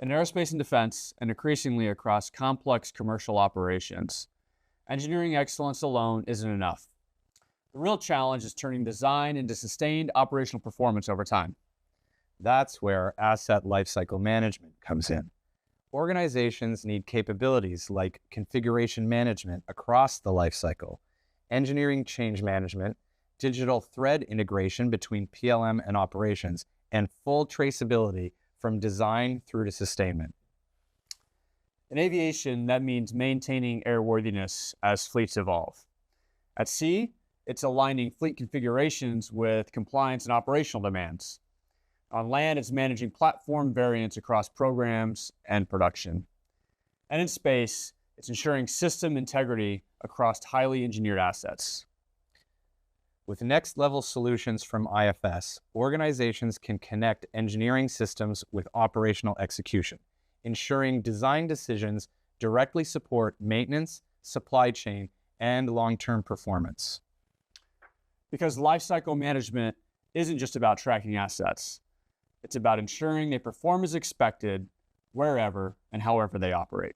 In aerospace and defense, and increasingly across complex commercial operations, engineering excellence alone isn't enough. The real challenge is turning design into sustained operational performance over time. That's where asset lifecycle management comes in. Organizations need capabilities like configuration management across the lifecycle, engineering change management, digital thread integration between PLM and operations, and full traceability from design through to sustainment. In aviation, that means maintaining airworthiness as fleets evolve. At sea, it's aligning fleet configurations with compliance and operational demands. On land, it's managing platform variants across programs and production. And in space, it's ensuring system integrity across highly engineered assets. With next-level solutions from IFS, organizations can connect engineering systems with operational execution, ensuring design decisions directly support maintenance, supply chain, and long-term performance. Because lifecycle management isn't just about tracking assets. It's about ensuring they perform as expected, wherever and however they operate.